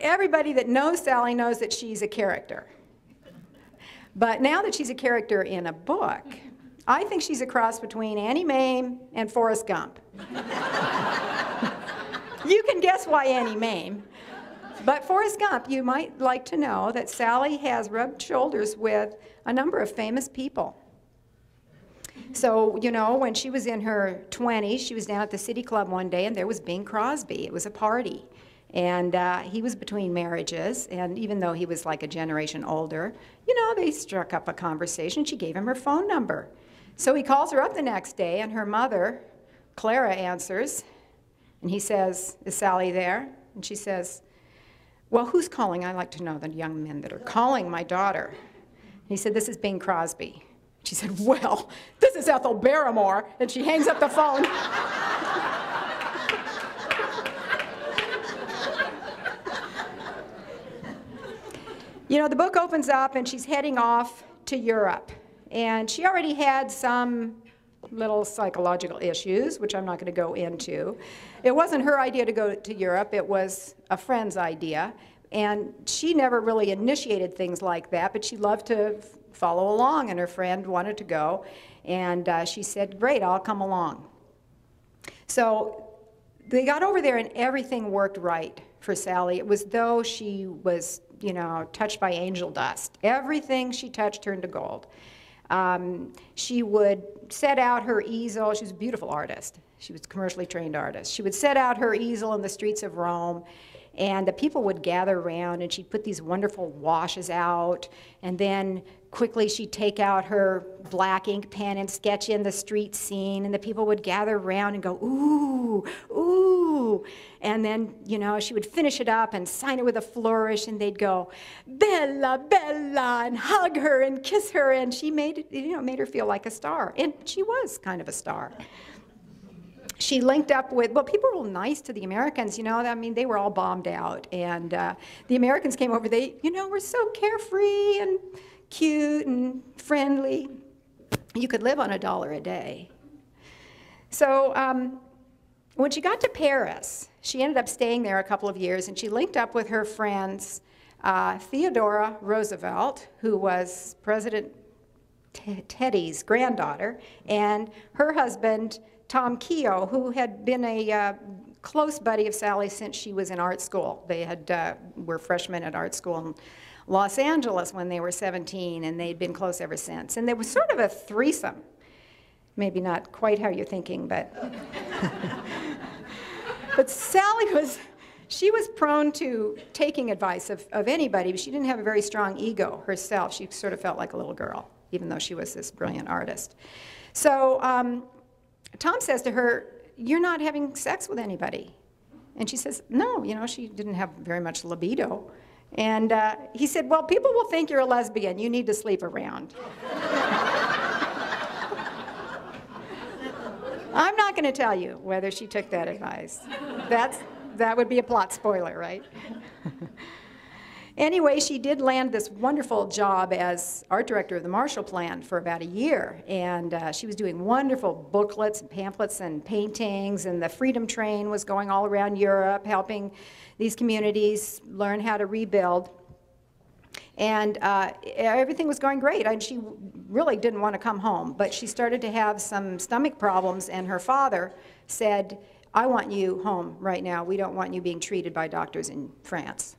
everybody that knows Sally knows that she's a character. But now that she's a character in a book, I think she's a cross between Annie Mame and Forrest Gump. You can guess why Annie Mame. But Forrest Gump, you might like to know that Sally has rubbed shoulders with a number of famous people. So, you know, when she was in her 20s, she was down at the City Club one day, and there was Bing Crosby. It was a party. And he was between marriages, and even though he was like a generation older, you know, they struck up a conversation. She gave him her phone number. So he calls her up the next day, and her mother, Clara, answers. And he says, "Is Sally there?" And she says, "Well, who's calling? I'd like to know the young men that are calling my daughter." And he said, "This is Bing Crosby." She said, "Well, this is Ethel Barrymore." And she hangs up the phone. You know, the book opens up and she's heading off to Europe. And she already had some little psychological issues, which I'm not going to go into. It wasn't her idea to go to Europe, it was a friend's idea. And she never really initiated things like that, but she loved to follow along, and her friend wanted to go. And she said, "Great, I'll come along." So they got over there and everything worked right for Sally. It was though she was, you know, touched by angel dust. Everything she touched turned to gold. She would set out her easel. She was a beautiful artist. She was a commercially trained artist. She would set out her easel in the streets of Rome, and the people would gather around, and she'd put these wonderful washes out, and then quickly she'd take out her black ink pen and sketch in the street scene, and the people would gather around and go, "Ooh, ooh." And then, you know, she would finish it up and sign it with a flourish, and they'd go, "Bella, Bella," and hug her and kiss her, and she made, you know, made her feel like a star. And she was kind of a star. She linked up with, well, people were nice to the Americans, you know, I mean, they were all bombed out, and the Americans came over, they, you know, were so carefree and cute and friendly. You could live on $1 a day. So when she got to Paris, she ended up staying there a couple of years, and she linked up with her friends Theodora Roosevelt, who was President Teddy's granddaughter, and her husband, Tom Keogh, who had been a close buddy of Sally since she was in art school. They had were freshmen at art school in Los Angeles when they were 17, and they'd been close ever since. And they were sort of a threesome. Maybe not quite how you're thinking, but but Sally was, she was prone to taking advice of anybody, but she didn't have a very strong ego herself. She sort of felt like a little girl, even though she was this brilliant artist. So Tom says to her, "You're not having sex with anybody." And she says, "No," you know, she didn't have very much libido. And he said, "Well, people will think you're a lesbian. You need to sleep around." I'm not going to tell you whether she took that advice. That would be a plot spoiler, right? Anyway, she did land this wonderful job as art director of the Marshall Plan for about a year, and she was doing wonderful booklets and pamphlets and paintings, and the Freedom Train was going all around Europe helping these communities learn how to rebuild. And everything was going great, and she really didn't want to come home, but she started to have some stomach problems, and her father said, "I want you home right now. We don't want you being treated by doctors in France."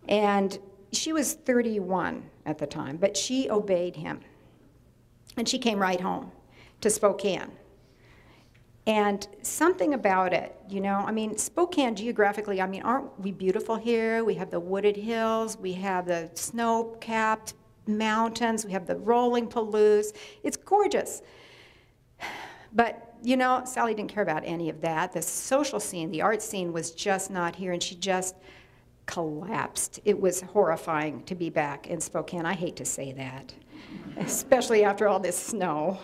And she was 31 at the time, but she obeyed him. And she came right home to Spokane. And something about it, you know, I mean, Spokane geographically, I mean, aren't we beautiful here? We have the wooded hills, we have the snow-capped mountains, we have the rolling Palouse. It's gorgeous. But, you know, Sally didn't care about any of that. The social scene, the art scene was just not here, and she just collapsed. It was horrifying to be back in Spokane. I hate to say that, especially after all this snow.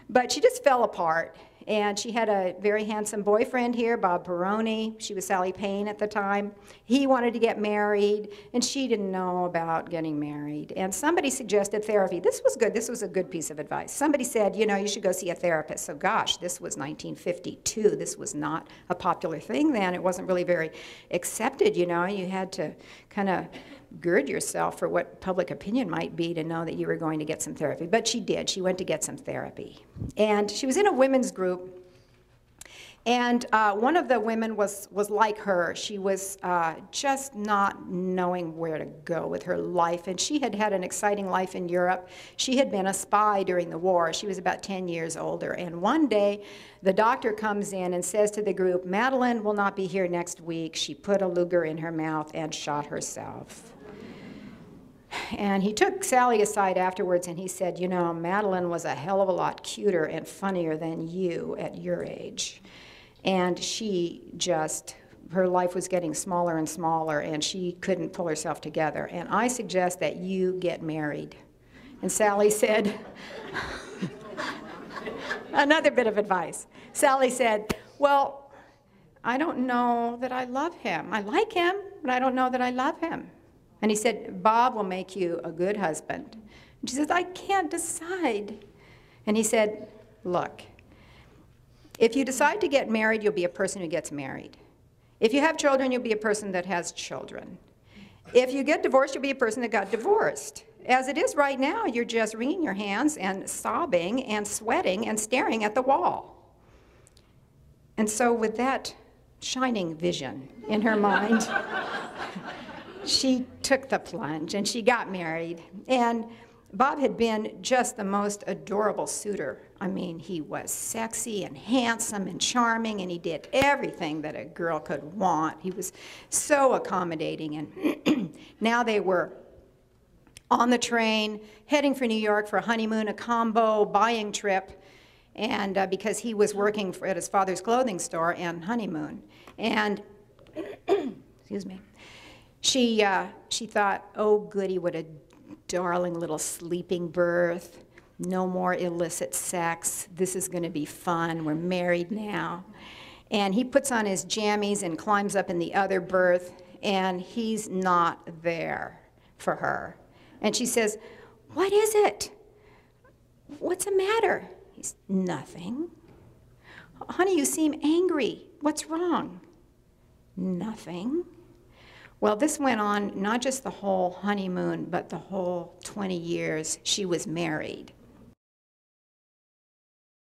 But she just fell apart, And she had a very handsome boyfriend here, Bob Pierone. She was Sally Payne at the time. He wanted to get married, and she didn't know about getting married. And somebody suggested therapy. This was good. This was a good piece of advice. Somebody said, you know, you should go see a therapist. So gosh, this was 1952. This was not a popular thing then. It wasn't really very accepted, you know. You had to kind of gird yourself for what public opinion might be to know that you were going to get some therapy. But she did. She went to get some therapy. And she was in a women's group, and one of the women was like her. She was just not knowing where to go with her life, and she had had an exciting life in Europe. She had been a spy during the war. She was about 10 years older, and one day the doctor comes in and says to the group, Madeline will not be here next week. She put a Luger in her mouth and shot herself. And he took Sally aside afterwards and he said, you know, Madeline was a hell of a lot cuter and funnier than you at your age. And she just, her life was getting smaller and smaller, and she couldn't pull herself together. And I suggest that you get married. And Sally said, another bit of advice. Sally said, well, I don't know that I love him. I like him, but I don't know that I love him. And he said, Bob will make you a good husband. And she said, I can't decide. And he said, look, if you decide to get married, you'll be a person who gets married. If you have children, you'll be a person that has children. If you get divorced, you'll be a person that got divorced. As it is right now, you're just wringing your hands and sobbing and sweating and staring at the wall. And so with that shining vision in her mind, she took the plunge and she got married. And Bob had been just the most adorable suitor. I mean, he was sexy and handsome and charming, and he did everything that a girl could want. He was so accommodating. And now they were on the train, heading for New York for a honeymoon, a combo buying trip, and because he was working at his father's clothing store and honeymoon. And, excuse me. She thought, oh, goody, what a darling little sleeping berth. No more illicit sex. This is going to be fun. We're married now. And he puts on his jammies and climbs up in the other berth, and he's not there for her. And she says, what is it? What's the matter? He's, nothing. Honey, you seem angry. What's wrong? Nothing. Well, this went on not just the whole honeymoon, but the whole 20 years she was married.